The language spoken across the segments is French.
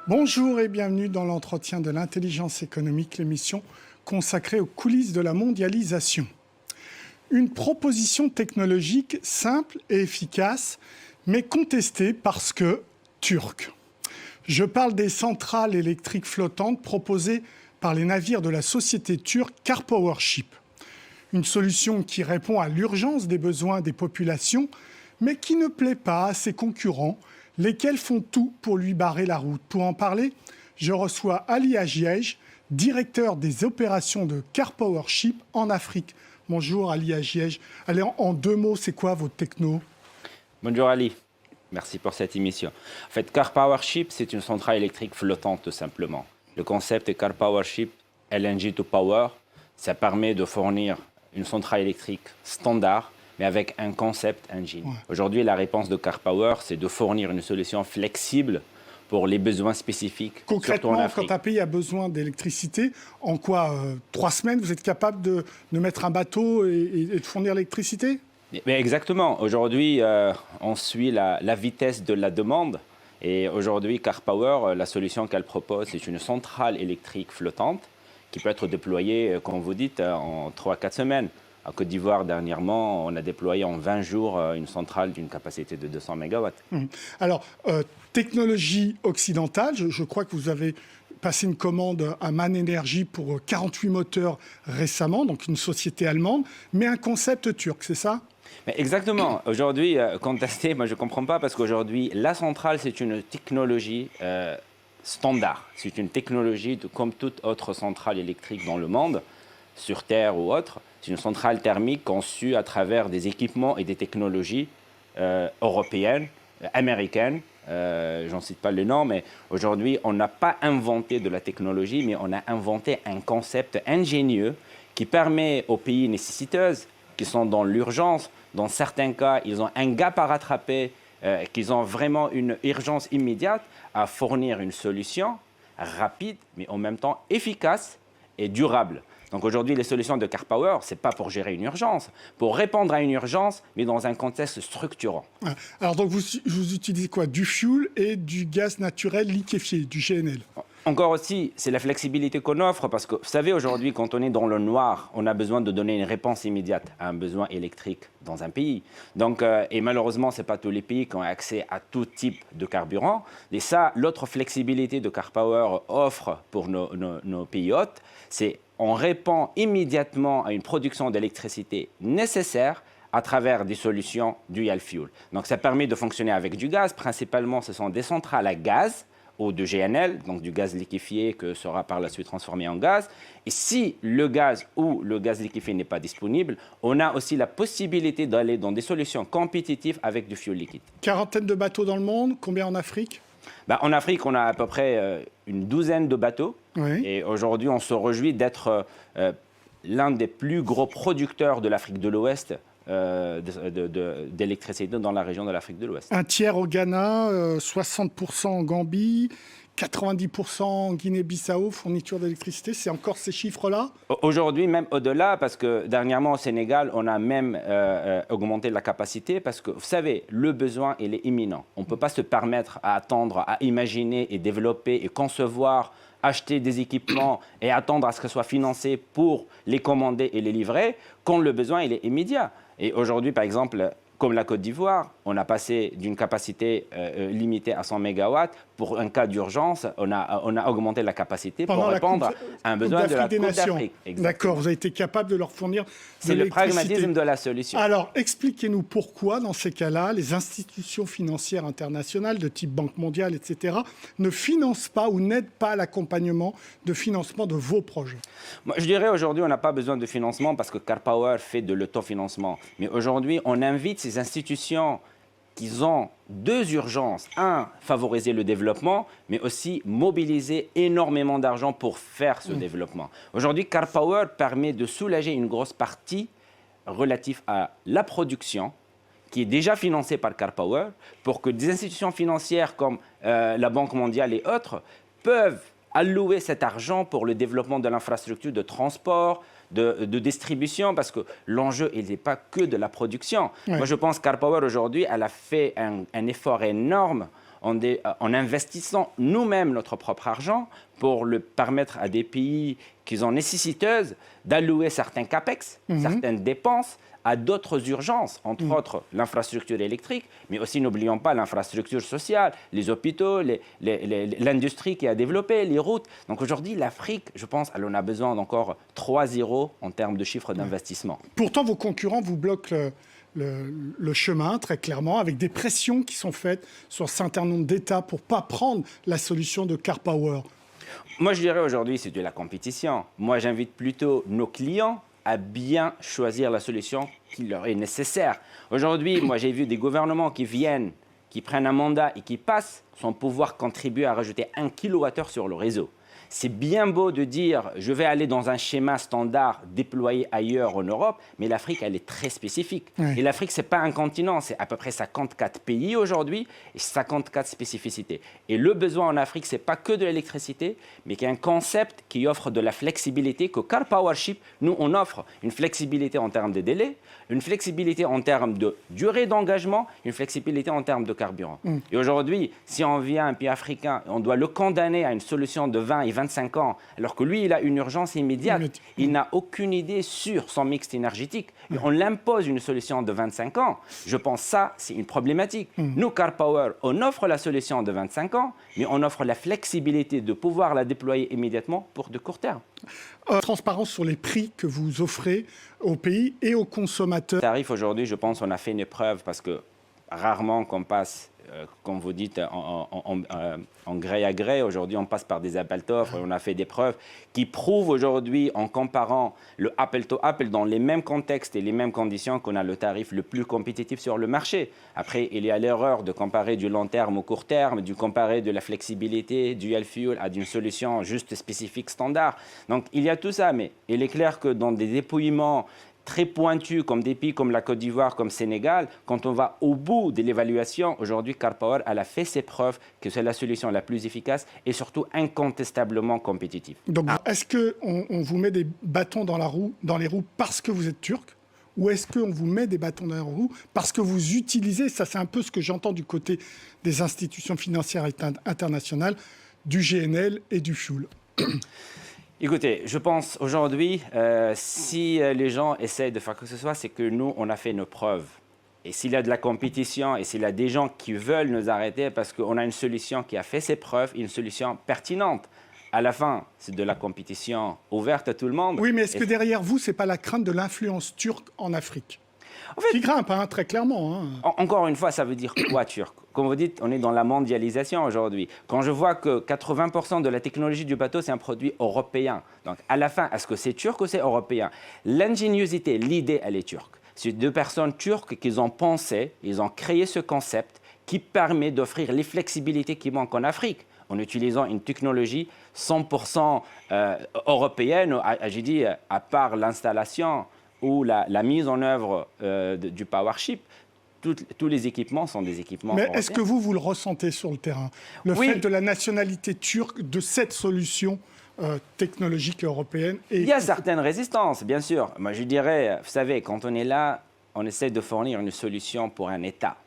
Bonjour et bienvenue dans l'entretien de l'intelligence économique, l'émission consacrée aux coulisses de la mondialisation. Une proposition technologique simple et efficace, mais contestée parce que turque. Je parle des centrales électriques flottantes proposées par les navires de la société turque Karpowership. Une solution qui répond à l'urgence des besoins des populations, mais qui ne plaît pas à ses concurrents, lesquels font tout pour lui barrer la route. Pour en parler, je reçois Ali Agiej, directeur des opérations de Karpowership en Afrique. Bonjour Ali Agiej. Allez, en 2 mots, c'est quoi votre techno? Bonjour Ali, merci pour cette émission. En fait, Karpowership, c'est une centrale électrique flottante tout simplement. Le concept est Karpowership LNG to Power. Ça permet de fournir une centrale électrique standard, mais avec un concept engine. Ouais. Aujourd'hui, la réponse de Karpower, c'est de fournir une solution flexible pour les besoins spécifiques. Concrètement, quand un pays a besoin d'électricité, en quoi 3 semaines, vous êtes capable de mettre un bateau et de fournir l'électricité? Exactement. Aujourd'hui, on suit la vitesse de la demande. Et aujourd'hui, Karpower, la solution qu'elle propose, c'est une centrale électrique flottante qui peut être déployée, comme vous dites, en 3-4 semaines. À Côte d'Ivoire, dernièrement, on a déployé en 20 jours une centrale d'une capacité de 200 MW. Alors, technologie occidentale, je crois que vous avez passé une commande à Man Energy pour 48 moteurs récemment, donc une société allemande, mais un concept turc, c'est ça? Exactement. Aujourd'hui, contesté, moi je ne comprends pas parce qu'aujourd'hui, la centrale, c'est une technologie standard. C'est une technologie comme toute autre centrale électrique dans le monde, sur Terre ou autre. C'est une centrale thermique conçue à travers des équipements et des technologies européennes, américaines. J'en cite pas le nom, mais aujourd'hui, on n'a pas inventé de la technologie, mais on a inventé un concept ingénieux qui permet aux pays nécessiteux, qui sont dans l'urgence, dans certains cas, ils ont un gap à rattraper, qu'ils ont vraiment une urgence immédiate, à fournir une solution rapide, mais en même temps efficace et durable. Donc aujourd'hui, les solutions de Karpower, ce n'est pas pour gérer une urgence, pour répondre à une urgence, mais dans un contexte structurant. Alors donc vous utilisez quoi? Du fuel et du gaz naturel liquéfié, du GNL? Encore aussi, c'est la flexibilité qu'on offre parce que, vous savez, aujourd'hui, quand on est dans le noir, on a besoin de donner une réponse immédiate à un besoin électrique dans un pays. Donc, et malheureusement, ce n'est pas tous les pays qui ont accès à tout type de carburant. Et ça, l'autre flexibilité de Karpower offre pour nos pays hôtes, c'est on répond immédiatement à une production d'électricité nécessaire à travers des solutions dual fuel. Donc, ça permet de fonctionner avec du gaz. Principalement, ce sont des centrales à gaz ou de GNL, donc du gaz liquéfié que sera par la suite transformé en gaz. Et si le gaz ou le gaz liquéfié n'est pas disponible, on a aussi la possibilité d'aller dans des solutions compétitives avec du fuel liquide. 40 de bateaux dans le monde, combien en Afrique? En Afrique, on a à peu près une 12aine de bateaux. Oui. Et aujourd'hui, on se réjouit d'être l'un des plus gros producteurs de l'Afrique de l'Ouest d'électricité dans la région de l'Afrique de l'Ouest. Un tiers au Ghana, 60% en Gambie, 90% en Guinée-Bissau, fourniture d'électricité. C'est encore ces chiffres-là? Aujourd'hui, même au-delà, parce que dernièrement au Sénégal, on a même augmenté la capacité parce que, vous savez, le besoin, il est imminent. On ne peut pas se permettre à attendre, à imaginer et développer et concevoir, acheter des équipements et attendre à ce que ce soit financé pour les commander et les livrer quand le besoin, il est immédiat. Et aujourd'hui, par exemple, comme la Côte d'Ivoire, on a passé d'une capacité limitée à 100 MW. Pour un cas d'urgence, on a augmenté la capacité pour répondre à un besoin de la Coupe d'Afrique. D'accord, vous avez été capable de leur fournir de l'électricité. C'est le pragmatisme de la solution. Alors, expliquez-nous pourquoi, dans ces cas-là, les institutions financières internationales de type Banque mondiale, etc., ne financent pas ou n'aident pas l'accompagnement de financement de vos projets? Moi, je dirais aujourd'hui, on n'a pas besoin de financement parce que Karpower fait de l'autofinancement. Mais aujourd'hui, on invite ces institutions qui ont 2 urgences. 1, favoriser le développement, mais aussi mobiliser énormément d'argent pour faire ce développement. Aujourd'hui, Karpower permet de soulager une grosse partie relative à la production, qui est déjà financée par Karpower, pour que des institutions financières comme la Banque mondiale et autres peuvent allouer cet argent pour le développement de l'infrastructure de transport, de distribution, parce que l'enjeu, il n'est pas que de la production. Ouais. Moi, je pense qu'AirPower, aujourd'hui, elle a fait un effort énorme en investissant nous-mêmes notre propre argent pour le permettre à des pays qui sont nécessiteuses d'allouer certains capex, certaines dépenses à d'autres urgences, entre autres l'infrastructure électrique, mais aussi n'oublions pas l'infrastructure sociale, les hôpitaux, l'industrie qui a développé, les routes. Donc aujourd'hui, l'Afrique, je pense, elle en a besoin d'encore 3 zéros en termes de chiffre d'investissement. Pourtant, vos concurrents vous bloquent le chemin, très clairement, avec des pressions qui sont faites sur un certain nombre d'États pour ne pas prendre la solution de CarPower. Moi, je dirais aujourd'hui, c'est de la compétition. Moi, j'invite plutôt nos clients à bien choisir la solution qui leur est nécessaire. Aujourd'hui, moi, j'ai vu des gouvernements qui viennent, qui prennent un mandat et qui passent sans pouvoir contribuer à rajouter 1 kWh sur le réseau. C'est bien beau de dire je vais aller dans un schéma standard déployé ailleurs en Europe, mais l'Afrique, elle est très spécifique. Oui. Et l'Afrique, ce n'est pas un continent, c'est à peu près 54 pays aujourd'hui et 54 spécificités. Et le besoin en Afrique, ce n'est pas que de l'électricité, mais qu'il y a un concept qui offre de la flexibilité, que CarPowership, nous, on offre une flexibilité en termes de délai, une flexibilité en termes de durée d'engagement, une flexibilité en termes de carburant. Et aujourd'hui, si on vient un pays africain, on doit le condamner à une solution de 20 et 25 ans, alors que lui, il a une urgence immédiate. Il n'a aucune idée sur son mix énergétique. Et on l'impose une solution de 25 ans. Je pense que ça, c'est une problématique. Nous, CarPower, on offre la solution de 25 ans, mais on offre la flexibilité de pouvoir la déployer immédiatement pour de court terme. Transparence sur les prix que vous offrez aux pays et aux consommateurs. Tarif aujourd'hui, je pense qu'on a fait une épreuve parce que rarement qu'on passe, comme vous dites, en gré à gré. Aujourd'hui, on passe par des appels d'offres. On a fait des preuves qui prouvent aujourd'hui, en comparant le Apple to Apple dans les mêmes contextes et les mêmes conditions, qu'on a le tarif le plus compétitif sur le marché. Après, il y a l'erreur de comparer du long terme au court terme, de comparer de la flexibilité dual fuel à une solution juste spécifique standard. Donc, il y a tout ça, mais il est clair que dans des dépouillements très pointus, comme des pays comme la Côte d'Ivoire, comme Sénégal, quand on va au bout de l'évaluation, aujourd'hui, CarPower, elle a fait ses preuves que c'est la solution la plus efficace et surtout incontestablement compétitive. Donc, est-ce qu'on vous met des bâtons dans les roues parce que vous êtes turc ? Ou est-ce qu'on vous met des bâtons dans les roues parce que vous utilisez, ça c'est un peu ce que j'entends du côté des institutions financières internationales, du GNL et du fuel. Écoutez, je pense aujourd'hui, si les gens essayent de faire quoi que ce soit, c'est que nous, on a fait nos preuves. Et s'il y a de la compétition et s'il y a des gens qui veulent nous arrêter parce qu'on a une solution qui a fait ses preuves, une solution pertinente, à la fin, c'est de la compétition ouverte à tout le monde. Oui, mais est-ce que derrière vous, ce n'est pas la crainte de l'influence turque en Afrique ? En fait, qui grimpe, hein, très clairement. Hein. Encore une fois, ça veut dire quoi, turc ? Comme vous dites, on est dans la mondialisation aujourd'hui. Quand je vois que 80% de la technologie du bateau, c'est un produit européen. Donc, à la fin, est-ce que c'est turc ou c'est européen ? L'ingéniosité, l'idée, elle est turque. C'est 2 personnes turques qui ont pensé, ils ont créé ce concept qui permet d'offrir les flexibilités qui manquent en Afrique en utilisant une technologie 100% européenne, j'ai dit, à part l'installation ou la mise en œuvre du PowerShip, tous les équipements sont des équipements Mais européens. est-ce que vous le ressentez sur le terrain ? Le Oui. fait de la nationalité turque de cette solution technologique européenne Il y a certaines résistances, bien sûr. Moi, je dirais, vous savez, quand on est là, on essaie de fournir une solution pour un État.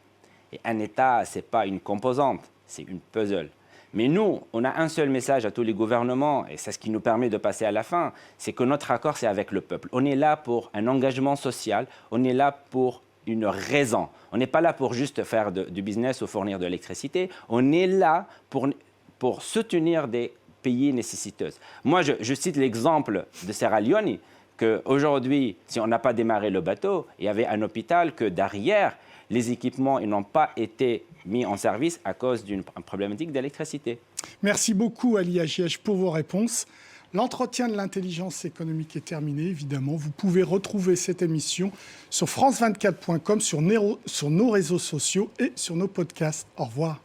Et un État, ce n'est pas une composante, c'est une puzzle. Mais nous, on a un seul message à tous les gouvernements, et c'est ce qui nous permet de passer à la fin, c'est que notre accord, c'est avec le peuple. On est là pour un engagement social, on est là pour une raison. On n'est pas là pour juste faire du business ou fournir de l'électricité, on est là pour soutenir des pays nécessiteux. Moi, je cite l'exemple de Sierra Leone, qu'aujourd'hui, si on n'a pas démarré le bateau, il y avait un hôpital que derrière, les équipements n'ont pas été mis en service à cause d'une problématique d'électricité. Merci beaucoup, Ali Agiège, pour vos réponses. L'entretien de l'intelligence économique est terminé, évidemment. Vous pouvez retrouver cette émission sur france24.com, sur nos réseaux sociaux et sur nos podcasts. Au revoir.